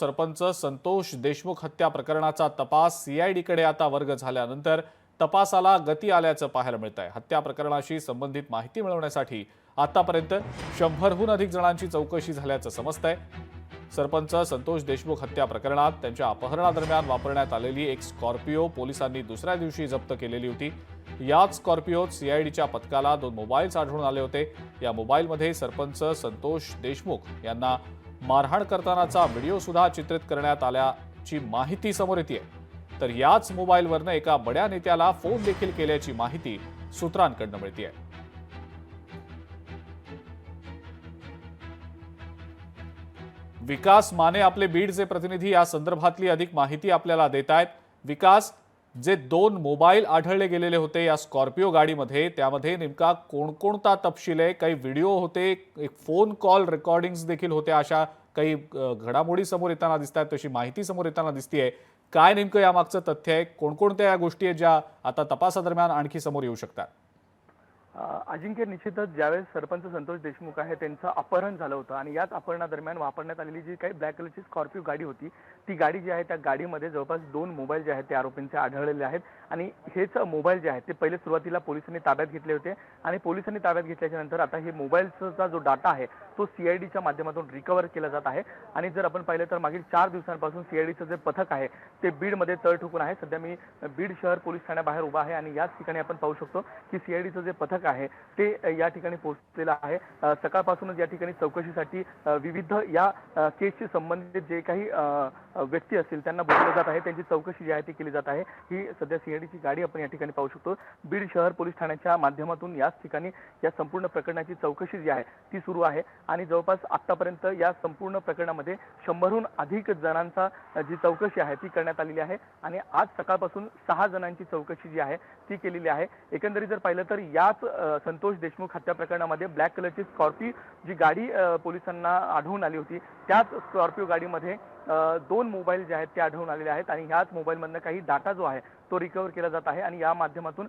सरपंच संतोष देशमुख हत्या प्रकरणाचा तपास सीआयडीकडे आता वर्ग झाल्यानंतर तपासाला गती आल्याचं पाहायला मिळतंय। हत्या प्रकरणाशी संबंधित माहिती मिळवण्यासाठी आतापर्यंत 100हून अधिक जणांची चौकशी झाल्याचं समजतंय। सरपंच संतोष देशमुख हत्या प्रकरणात त्यांच्या अपहरणादरम्यान वापरण्यात आलेली एक स्कॉर्पिओ पोलिसांनी दुसऱ्या दिवशी जप्त केलेली होती। याच स्कॉर्पिओत सीआयडीच्या पथकाला 2 मोबाईल्स आढळून आले होते। या मोबाईलमध्ये सरपंच संतोष देशमुख यांना मारहाण करतानाचा व्हिडिओ सुद्धा चित्रित करण्यात आल्याची माहिती समोर येते। तर याच मोबाईलवरनं एका बड्या नेत्याला फोन देखील केल्याची माहिती सूत्रांकडून मिळते। विकास माने आपले बीडचे प्रतिनिधी या संदर्भातली अधिक माहिती आपल्याला देत आहेत। विकास, जे 2 मोबाईल आढळले गेलेले होते या स्कॉर्पिओ गाडीमध्ये, त्यामध्ये नेमका कोणकोणता तपशील आहे? काही व्हिडिओ होते, एक फोन कॉल रेकॉर्डिंग्स देखील होत्या, अशा काही घडामोडी समोर येताना दिसतात, तशी माहिती समोर येताना दिसतेय। काय नेमकं यामागचं तथ्य आहे? कोणकोणत्या या गोष्टी आहेत ज्या आता तपासादरम्यान आणखी समोर येऊ शकतात? अजिंक्य, निश्चितच ज्यावेळेस सरपंच संतोष देशमुख आहे त्यांचं अपहरण झालं होतं आणि याच अपहरणादरम्यान वापरण्यात आलेली जी काही ब्लॅक कलरची स्कॉर्पिओ गाडी होती, ती गाडी जी आहे त्या गाडीमध्ये जवळपास 2 मोबाईल जे आहेत ते आरोपींचे आढळलेले आहेत। आणि हेच मोबाईल जे आहेत ते पहिले सुरुवातीला पोलिसांनी ताब्यात घेतले होते आणि पोलिसांनी ताब्यात घेतल्याच्या नंतर आता हे मोबाईलचा जो डाटा आहे तो सीआयडीच्या माध्यमातून रिकव्हर केला जात आहे। आणि जर आपण पाहिलं तर मागील 4 दिवसांपासून सीआयडीचं जे पथक आहे ते बीडमध्ये तळ ठोकून आहे। सध्या मी बीड शहर पोलीस ठाण्याबाहेर उभा आहे आणि याच ठिकाणी आपण पाहू शकतो की सीआयडीचं जे पथक आहे ते या ठिकाणी पोहोचलेलं आहे। सकाळपासूनच या ठिकाणी चौकशीसाठी विविध या केसशी संबंधित जे काही व्यक्ती असतील त्यांना बोलवलं जात आहे, त्यांची चौकशी जी आहे ती केली जात आहे। ही सध्या सीआयडीची गाडी आपण या ठिकाणी पाहू शकतो। बीड शहर पोलीस ठाण्याच्या माध्यमातून याच ठिकाणी या संपूर्ण प्रकरणाची चौकशी जी आहे ती सुरू आहे आणि जवळपास आतापर्यंत या संपूर्ण प्रकरणामध्ये 100हून अधिक जणांचा जी चौकशी आहे ती करण्यात आलेली आहे आणि आज सकाळपासून 6 जणांची चौकशी जी आहे ती केलेली आहे। एकंदरीत जर पाहिलं तर याच संतोष देशमुख हत्या प्रकरणामध्ये ब्लॅक कलरची स्कॉर्पिओ जी गाडी पोलिसांना आढळून आली होती, त्याच स्कॉर्पिओ गाडीमध्ये 2 मोबाईल जे आहेत ते आढळून आलेले आहेत आणि ह्याच मोबाईलमधनं काही डाटा जो आहे तो रिकव्हर केला जात आहे आणि या माध्यमातून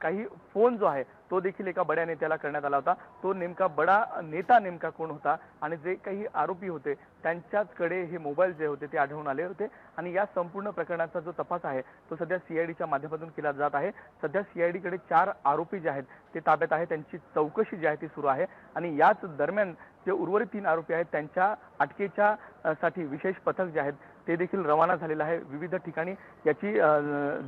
काही फोन जो आहे तो देखील एका बड्या नेत्याला करण्यात आला होता। तो नेमका बडा नेता नेमका कोण होता आणि जे काही आरोपी होते त्यांच्याकडे हे मोबाईल जे होते ते आढळून आले होते आणि या संपूर्ण प्रकरणाचा जो तपास आहे तो सध्या सीआयडीच्या माध्यमातून केला जात आहे। सध्या सीआयडीकडे 4 आरोपी जे आहेत ते ताब्यात आहे, त्यांची चौकशी जी आहे ती सुरू आहे आणि याच दरम्यान जे उर्वरित 3 आरोपी आहेत त्यांच्या अटकेच्या साठी विशेष पथक जे आहेत ते देखील रवाना झालेलं आहे। विविध ठिकाणी याची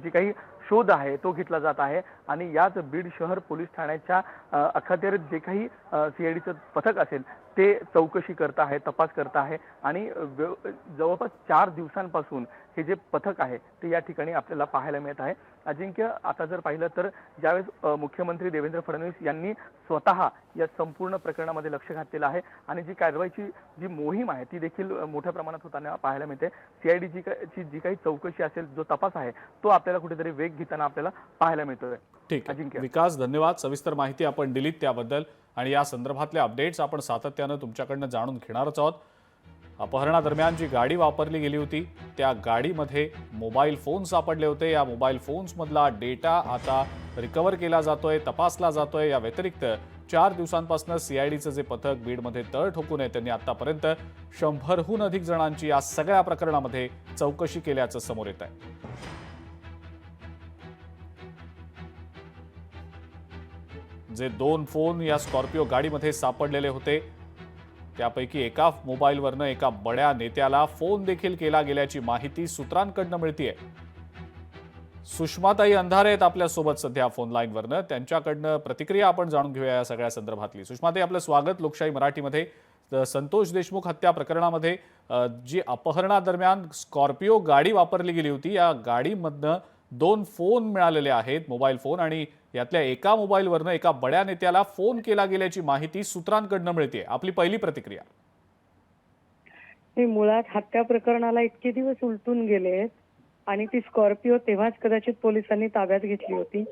जी काही शोध आहे तो घेतला जात आहे आणि याच बीड शहर पोलीस ठाण्याच्या अखत्यारीत जे काही सीआयडीचं पथक असेल ते चौकशी करत आहे, तपास करत आहे आणि जवळपास 4 दिवसांपासून हे जे पथक आहे ते या ठिकाणी आपल्याला पाहायला मिळत आहे। अजिंक्य, आता जर पाहिलं तर ज्यावेळेस मुख्यमंत्री देवेंद्र फडणवीस यांनी स्वतः या संपूर्ण प्रकरणामध्ये लक्ष घातलेलं आहे आणि जी कारवाईची जी मोहीम आहे ती देखील मोठ्या प्रमाणात होताना पाहायला मिळते। सीआयडीची जी काही चौकशी असेल, जो तपास आहे तो आपल्याला कुठेतरी वेग घेताना आपल्याला पाहायला मिळतोय। ठीक आहे विकास, धन्यवाद। सविस्तर माहिती आपण दिलीत त्याबद्दल आणि या संदर्भातले अपडेट्स आपण सातत्यानं तुमच्याकडनं जाणून घेणारच आहोत। अपहरणादरम्यान जी गाडी वापरली गेली होती त्या गाडीमध्ये मोबाईल फोन सापडले होते। या मोबाईल फोन्समधला डेटा आता रिकव्हर केला जातोय, तपासला जातोय। या व्यतिरिक्त 4 दिवसांपासून सीआयडीचं जे पथक बीडमध्ये तळ ठोकून आहे त्यांनी आतापर्यंत 100हून अधिक जणांची या सगळ्या प्रकरणामध्ये चौकशी केल्याचं समोर येत आहे। जे 2 फोन या स्कॉर्पिओ गाडीमध्ये सापडलेले होते त्यापैकी एका मोबाईलवरनं एका बड्या नेत्याला फोन देखील केला गेल्याची माहिती सूत्रांकडून मिळतेय। सुषमाताई अंधारे आहेत आपल्यासोबत सध्या फोन लाईनवरनं, त्यांच्याकडनं प्रतिक्रिया आपण जाणून घेऊया या सगळ्या संदर्भातली। सुषमाताई, आपलं स्वागत लोकशाही मराठीमध्ये। संतोष देशमुख हत्या प्रकरणामध्ये जी अपहरणादरम्यान स्कॉर्पिओ गाडी वापरली गेली होती या गाडीमधनं 2 फोन मिळालेले आहेत, मोबाईल फोन, आणि यातल्या एका मोबाईलवरनं एका बड्या नेत्याला फोन केला गेल्याची माहिती सूत्रांकडून मिळते। आपली पहिली प्रतिक्रिया? मुळात हत्या प्रकरणाला इतके दिवस उलटून गेले आणि ती स्कॉर्पिओ तेव्हाच कदाचित पोलिसांनी ताब्यात घेतली होती।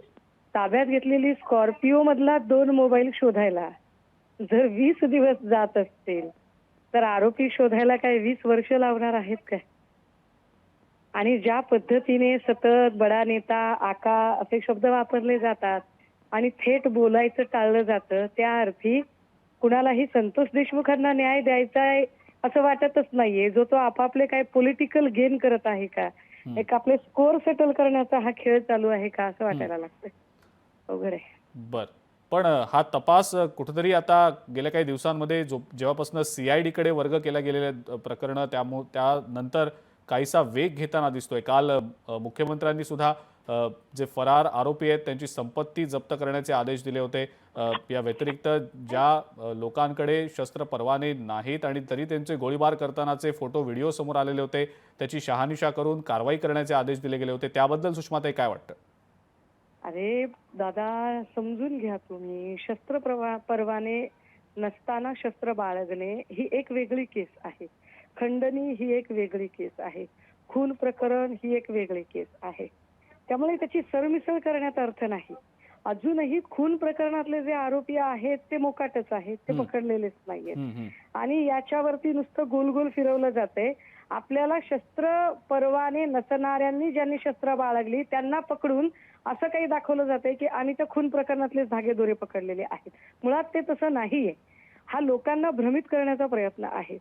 ताब्यात घेतलेली स्कॉर्पिओ मधला 2 मोबाईल शोधायला जर 20 दिवस जात असतील तर आरोपी शोधायला काय 20 वर्ष लावणार आहेत काय? आणि ज्या पद्धतीने सतत बडा नेता, आका असे शब्द वापरले जातात आणि थेट बोलायचं टाळलं जातं, त्या अर्थी कुणालाही संतोष देशमुखांना न्याय द्यायचा आहे असं वाटतच नाहीये. जो तो आपापले काय पॉलिटिकल गेम करत आहे का, एक आपले स्कोर सेटल करण्याचा हा खेळ चालू आहे का, असं वाटायला लागतंय. अवघड आहे. बर पण हा तपास कुठेतरी आता गेल्या काही दिवसांमध्ये जेव्हापासून सीआयडी कडे वर्ग केल्या गेलेले प्रकरण त्यानंतर काहीसा वेग घेताना दिसतोय. काल मुख्यमंत्र्यांनी सुद्धा जे फरार आरोपी आहेत त्यांची संपत्ती जप्त करण्याचे आदेश दिले होते. या व्यतिरिक्त ज्या लोकांकडे शस्त्र परवाने नाहीत आणि तरी त्यांचे गोळीबार करतानाचे फोटो व्हिडिओ समोर आलेले होते त्याची शहानिशा करून कारवाई करण्याचे आदेश दिले गेले होते. त्याबद्दल सुषमाताई काय वाटतं? अरे दादा, समजून घ्या तुम्ही, परवाने नसताना शस्त्र बाळगणे ही एक वेगळी केस आहे. खंडणी ही एक वेगळी केस आहे. खून प्रकरण ही एक वेगळी केस आहे. त्यामुळे त्याची सरमिसळ करण्यात अर्थ नाही. अजूनही खून प्रकरणातले जे आरोपी आहेत ते मोकाटच आहेत, ते पकडलेलेच नाहीयेत. आणि याच्यावरती नुसतं गोल गोल फिरवलं जातंय. आपल्याला शस्त्र परवाने नसणाऱ्यांनी ज्यांनी शस्त्र बाळगली त्यांना पकडून असं काही दाखवलं जातंय की आम्ही त्या खून प्रकरणातले धागेदोरे पकडलेले आहेत. मुळात ते तसं नाहीये. हा लोकांना भ्रमित करण्याचा प्रयत्न आहे.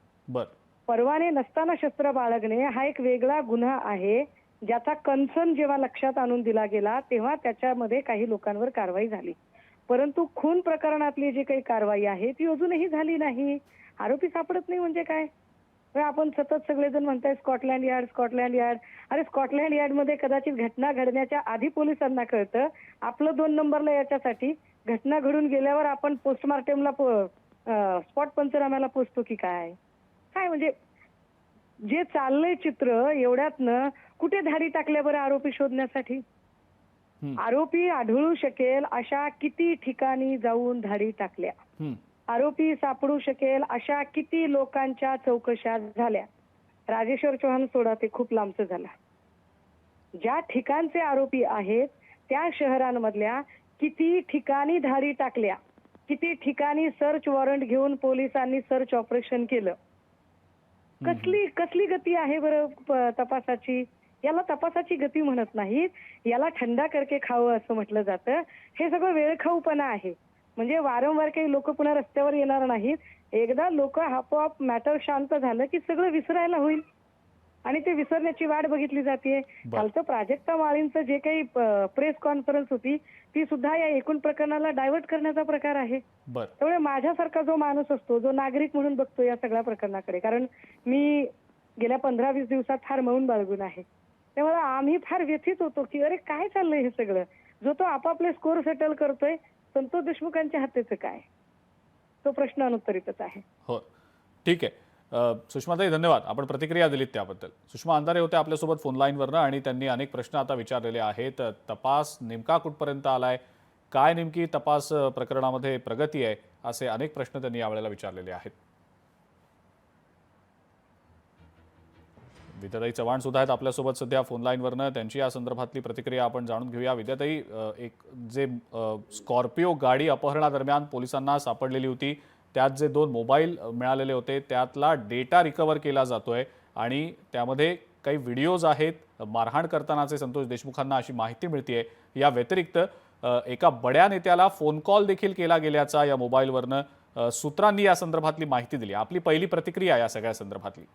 परवाने नसताना शस्त्र बाळगणे हा एक वेगळा गुन्हा आहे, ज्याचा कन्सर्न जेव्हा लक्षात आणून दिला गेला तेव्हा त्याच्यामध्ये काही लोकांवर कारवाई झाली. परंतु खून प्रकरणातली जी काही कारवाई आहे ती अजूनही झाली नाही. आरोपी सापडत नाही म्हणजे काय? आपण सतत सगळेजण म्हणताय स्कॉटलँड यार्ड. अरे स्कॉटलँड यार्डमध्ये कदाचित घटना घडण्याच्या आधी पोलिसांना कळतं. आपलं 2 नंबरला याच्यासाठी घटना घडून गेल्यावर आपण पोस्टमार्टमला स्पॉट पंचनाम्याला पोचतो की काय? काय म्हणजे जे चाललंय चित्र एवढ्यातनं कुठे धाडी टाकल्या बरं आरोपी शोधण्यासाठी? आरोपी आढळू शकेल अशा किती ठिकाणी जाऊन धाडी टाकल्या? आरोपी सापडू शकेल अशा किती लोकांच्या चौकशा झाल्या? राजेश्वर चव्हाण सोडा, ते खूप लांबचं झालं. ज्या ठिकाणचे आरोपी आहेत त्या शहरांमधल्या किती ठिकाणी धाडी टाकल्या, किती ठिकाणी सर्च वॉरंट घेऊन पोलिसांनी सर्च ऑपरेशन केलं? कसली गती आहे बरं तपासाची? याला तपासाची गती म्हणत नाहीत, याला थंडा करके खावं असं म्हटलं जातं. हे सगळं वेळखाऊपणा आहे. म्हणजे वारंवार काही लोक पुन्हा रस्त्यावर येणार नाहीत. एकदा लोक आपोआप मॅटर शांत झालं की सगळं विसरायला होईल आणि ते विसरण्याची वाट बघितली जाते. कालचं प्राजक्ता माळींचं जे काही प्रेस कॉन्फरन्स होती ती सुद्धा या एकूण प्रकरणाला डायव्हर्ट करण्याचा प्रकार आहे. त्यामुळे माझ्यासारखा जो माणूस असतो, जो नागरिक म्हणून बघतो या सगळ्या प्रकरणाकडे, कारण मी गेल्या 15-20 दिवसात फार मौन बाळगून आहे, त्यामुळे आम्ही फार व्यथित होतो की अरे काय चाललंय हे सगळं. जो तो आपापले स्कोर सेटल करतोय, संतोष देशमुखांच्या हातेचं काय? तो प्रश्न अनुत्तरितच आहे. हो, ठीक आहे. सुषमाताई धन्यवाद, आपण प्रतिक्रिया दिलीत त्याबद्दल. सुषमा अंधारे होते आपल्यासोबत फोन लाईनवरनं आणि त्यांनी अनेक प्रश्न आता विचारलेले आहेत. तपास नेमका कुठपर्यंत आलाय, काय नेमकी तपास प्रकरणामध्ये प्रगती आहे, असे अनेक प्रश्न त्यांनी यावेळेला विचारलेले आहेत. विद्याताई चव्हाण सुद्धा आहेत आपल्यासोबत सध्या फोन लाईनवरनं, त्यांची या संदर्भातली प्रतिक्रिया आपण जाणून घेऊया. विद्याताई, एक जे स्कॉर्पिओ गाडी अपहरणादरम्यान पोलिसांना सापडलेली होती, त्यात जे 2 मोबाईल मिळालेले होते त्यातला डेटा रिकव्हर केला जातोय आणि त्यामध्ये काही व्हिडिओज आहेत मारहाण करतानाचे संतोष देशमुखांना, अशी माहिती मिळतेय. या व्यतिरिक्त एका बड्या नेत्याला फोन कॉल देखील केला गेल्याचा या मोबाईलवरनं सूत्रांनी या संदर्भातली माहिती दिली. आपली पहिली प्रतिक्रिया या सगळ्या संदर्भातली?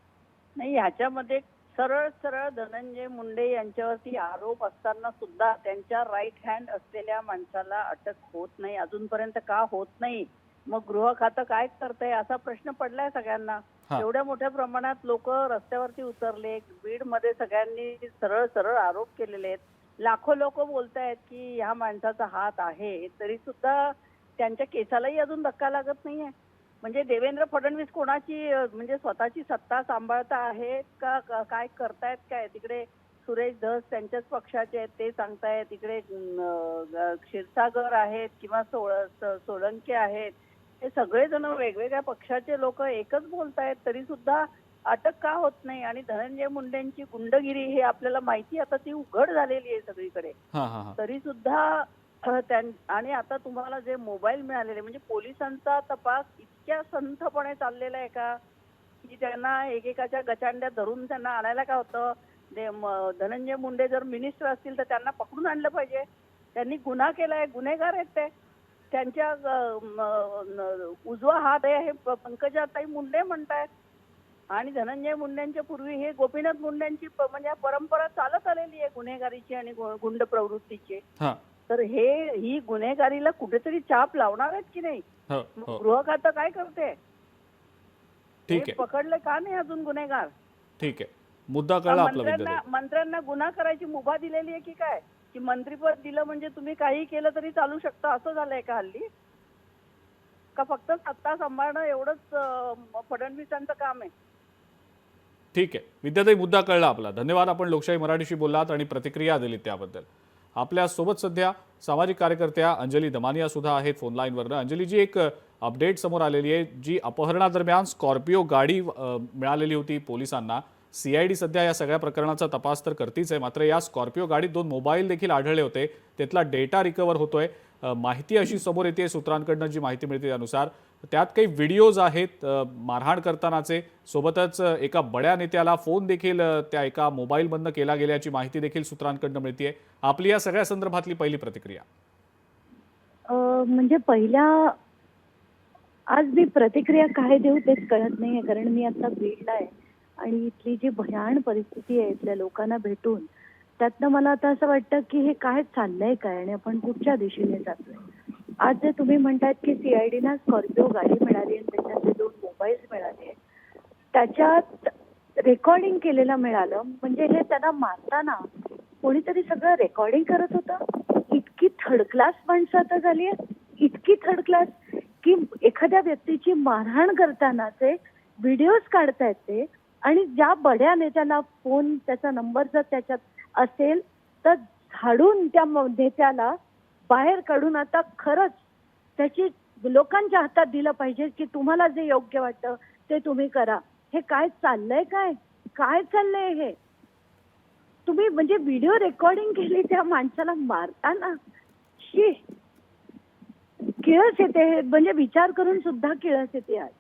नाही, याच्यामध्ये सरळ सरळ धनंजय मुंडे यांच्यावरती आरोप असताना सुद्धा त्यांच्या राईट हँड असलेल्या माणसाला अटक होत नाही. अजूनपर्यंत का होत नाही? मग गृह खातं काय करतंय असा प्रश्न पडलाय सगळ्यांना. एवढ्या मोठ्या प्रमाणात लोक रस्त्यावरती उतरले, बीडमध्ये सगळ्यांनी सरळ सरळ आरोप केलेले आहेत. लाखो लोक बोलतायत की ह्या माणसाचा हात आहे, तरी सुद्धा त्यांच्या केसालाही अजून धक्का लागत नाहीये. म्हणजे देवेंद्र फडणवीस कोणाची म्हणजे स्वतःची सत्ता सांभाळता आहेत का, काय करतायत काय? तिकडे सुरेश धस त्यांच्याच पक्षाचे आहेत ते सांगतायत, इकडे क्षीरसागर आहेत किंवा सोळंके आहेत, हे सगळेजण वेगवेगळ्या पक्षाचे लोक एकच बोलतायत, तरी सुद्धा अटक का होत नाही? आणि धनंजय मुंडेंची गुंडगिरी हे आपल्याला माहिती, आता ती उघड झालेली आहे सगळीकडे, तरी सुद्धा आणि आता तुम्हाला जे मोबाईल मिळालेले, म्हणजे पोलिसांचा तपास इतक्या संथपणे चाललेला आहे का की त्यांना एकेकाच्या गचांड्या धरून त्यांना आणायला काय होतं? धनंजय मुंडे जर मिनिस्टर असतील तर त्यांना पकडून आणलं पाहिजे. त्यांनी गुन्हा केलाय, गुन्हेगार आहेत ते. त्यांच्या उजवा हात आहे हे पंकजाताई मुंडे म्हणतायत. आणि धनंजय मुंडेंच्या पूर्वी हे गोपीनाथ मुंडेंची म्हणजे परंपरा चालत आलेली आहे गुन्हेगारीची आणि गुंड प्रवृत्तीची. हा. तर ही गुन्हेगारीला कुठेतरी चाप लावणार आहेत की नाही? हो मग हो गृह खातं काय करते? ठीक हे आहे, पकडले का नाही अजून गुन्हेगार? ठीक आहे, मुद्दा कळला आपला विद्यार्थी. मंत्र्यांना गुन्हा करायची मुभा दिलेली आहे की काय? की मंत्रीपद दिलं म्हणजे तुम्ही काही केलं तरी चालू शकतं असं झालंय का हल्ली? का फक्त सत्ता सांभाळणं एवढंच फडणवीसांचं काम आहे? ठीक आहे विद्यार्थी, मुद्दा कळला आपला. धन्यवाद, आपण लोकशाही मराठीशी बोललात आणि प्रतिक्रिया दिली त्याबद्दल. आपल्या सोबत सध्या सामाजिक कार्यकर्त्या अंजली दमानिया सुद्धा आहेत फोन लाईनवरनं. अंजलीजी, एक अपडेट समोर आलेली आहे. जी अपहरणादरम्यान स्कॉर्पिओ गाडी मिळालेली होती पोलिसांना, सीआयडी सध्या या सगळ्या प्रकरणाचा तपास तर करतीच आहे, मात्र या स्कॉर्पिओ गाडीत 2 मोबाईल देखील आढळले होते. त्यातला डेटा रिकव्हर होतोय. माहिती अशी समोर येते सूत्रांकडनं, जी माहिती मिळते त्यानुसार त्यात काही व्हिडिओज आहेत मारहाण करतानाचे. सोबतच एका बड्या नेत्याला फोन देखील त्या एका मोबाईलमधनं केला गेल्याची माहिती देखील सूत्रांकडनं मिळते. आपली या सगळ्या संदर्भातली पहिली प्रतिक्रिया? म्हणजे आज मी प्रतिक्रिया काय देऊ तेच कळत नाहीये, कारण मी आता बीडला आहे आणि इथली जी भयान परिस्थिती आहे इथल्या लोकांना भेटून, त्यातनं मला आता असं वाटतं की हे काय चाललंय काय आणि आपण कुठच्या दिशेने जातोय. आज जे तुम्ही म्हणतात की सीआयडीना स्कॉर्पिओ गाडी मिळाली आणि त्याच्यात 2 मोबाईल मिळाले, त्याच्यात रेकॉर्डिंग केलेलं मिळालं, म्हणजे हे त्यांना मारताना कोणीतरी सगळं रेकॉर्डिंग करत होतं. इतकी थर्ड क्लास माणसं आता झाली आहेत, इतकी थर्ड क्लास की एखाद्या व्यक्तीची मारहाण करतानाचे व्हिडिओज काढतायत ते, आणि ज्या बड्या नेत्याला फोन, त्याचा नंबर जर त्याच्यात असेल तर झाडून त्या नेत्याला बाहेर काढून आता खरंच त्याची लोकांच्या हातात दिलं पाहिजे की तुम्हाला जे योग्य वाटतं ते तुम्ही करा. हे काय चाललंय? काय चाललंय हे? तुम्ही म्हणजे व्हिडिओ रेकॉर्डिंग केली त्या माणसाला मारताना, शी किळस येते. म्हणजे विचार करून सुद्धा किळस येते आज.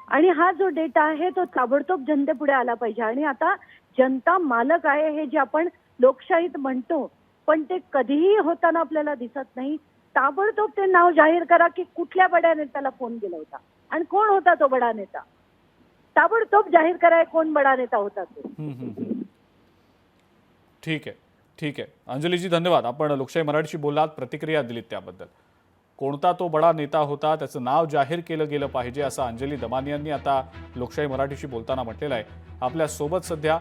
आणि हा जो डेटा आहे तो ताबडतोब जनतेपुढे आला पाहिजे. आणि आता जनता मालक आहे हे जे आपण लोकशाहीत म्हणतो, पण ते कधीही होताना आपल्याला दिसत नाही. ताबडतोब ते नाव जाहीर करा की कुठल्या बड्या नेत्याला फोन केला होता आणि कोण होता तो बडा नेता. ताबडतोब जाहीर करा कोण बडा नेता होता तो. ठीक आहे, ठीक आहे अंजलीजी, धन्यवाद. आपण लोकशाही मराठीशी बोललात, प्रतिक्रिया दिलीत त्याबद्दल. कोणता तो बडा नेता होता त्याचं नाव जाहीर केलं गेलं पाहिजे असं अंजली दमानियांनी आता लोकशाही मराठीशी बोलताना म्हटलेलं आहे. आपल्या सोबत सध्या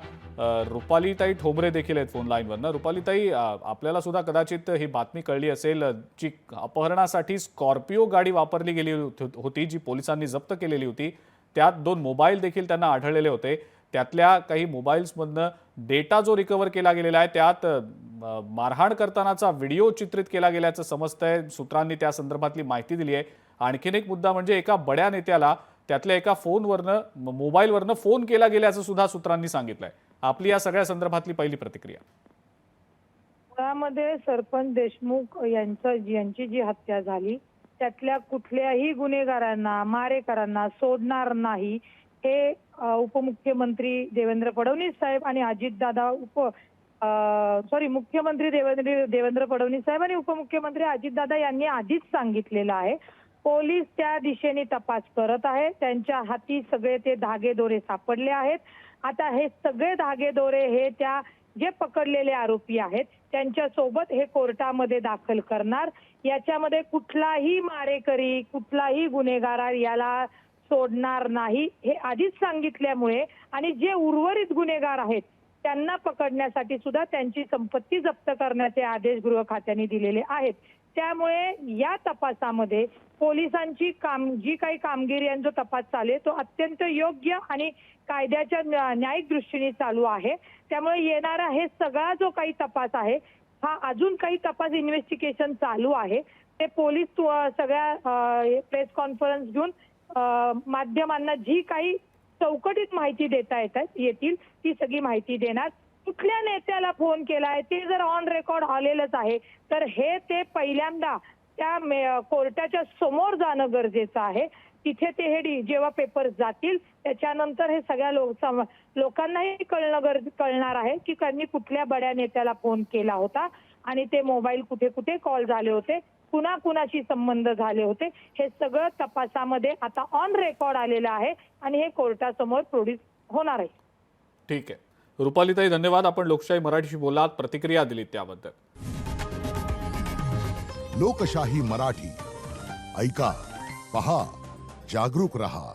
रुपालीताई ठोंबरे देखील आहेत फोन लाईनवरनं. रुपालीताई, आपल्याला सुद्धा कदाचित ही बातमी कळली असेल, जी अपहरणासाठी स्कॉर्पिओ गाडी वापरली गेली होती, जी पोलिसांनी जप्त केलेली होती, त्यात 2 मोबाईल देखील त्यांना आढळलेले होते. त्यातल्या काही मोबाईल्समधनं डेटा जो रिकव्हर केला गेलेला आहे त्यात मारहाण करतानाचा व्हिडिओ चित्रित केला गेल्याचं समजतंय. सूत्रांनी त्या संदर्भातली माहिती दिली आहे. आणखीन एक मुद्दा म्हणजे एका बड्या नेत्याला त्यातल्या एका फोनवरनं, मोबाईलवरनं फोन केला गेल्याचं सुद्धा सूत्रांनी सांगितलंय. आपली या सगळ्या संदर्भातली पहिली प्रतिक्रिया? मुळामध्ये सरपंच देशमुख यांची जी हत्या झाली त्यातल्या कुठल्याही गुन्हेगारांना, मारेकरांना सोडणार नाही, हे उपमुख्यमंत्री देवेंद्र फडणवीस साहेब आणि अजितदादा मुख्यमंत्री देवेंद्र फडणवीस साहेब आणि उपमुख्यमंत्री अजितदादा यांनी आधीच सांगितलेलं आहे. पोलीस त्या दिशेने तपास करत आहेत. त्यांच्या हाती सगळे ते धागेदोरे सापडले आहेत. आता हे सगळे धागेदोरे हे त्या जे पकडलेले आरोपी आहेत त्यांच्या सोबत हे कोर्टामध्ये दाखल करणार. याच्यामध्ये कुठलाही मारेकरी, कुठलाही गुन्हेगार याला सोडणार नाही हे आधीच सांगितल्यामुळे, आणि जे उर्वरित गुन्हेगार आहेत त्यांना पकडण्यासाठी सुद्धा त्यांची संपत्ती जप्त करण्याचे आदेश गृह खात्याने दिलेले आहेत. त्यामुळे या तपासामध्ये पोलिसांची जी काही कामगिरी आणि जो तपास चालू आहे तो अत्यंत योग्य आणि कायद्याच्या न्यायिक दृष्टीने चालू आहे. त्यामुळे येणारा हे सगळा जो काही तपास आहे, हा अजून काही तपास इन्व्हेस्टिगेशन चालू आहे. ते पोलीस सगळ्या प्रेस कॉन्फरन्स घेऊन माध्यमांना जी काही चौकटीत माहिती देता येतील ती सगळी माहिती देणार. कुठल्या नेत्याला फोन केलाय ते जर ऑन रेकॉर्ड आलेलंच आहे तर हे ते पहिल्यांदा त्या कोर्टाच्या समोर जाणं गरजेचं आहे. तिथे ते हे जेव्हा पेपर जातील त्याच्यानंतर हे सगळ्या लोकांनाही कळणार आहे की त्यांनी कुठल्या बड्या नेत्याला फोन केला होता आणि ते मोबाईल कुठे कुठे कॉल झाले होते कुणाकुणाशी संबंध झाले होते हे सगळं तपासामध्ये आता ऑन रेकॉर्ड आलेलं आहे आणि हे कोर्टासमोर प्रोड्यूस होणार आहे. ठीक आहे रुपालीताई, धन्यवाद. आपण लोकशाही मराठीशी बोलात, प्रतिक्रिया दिलीत त्याबद्दल. लोकशाही मराठी ऐका, पहा, जागरूक रहा.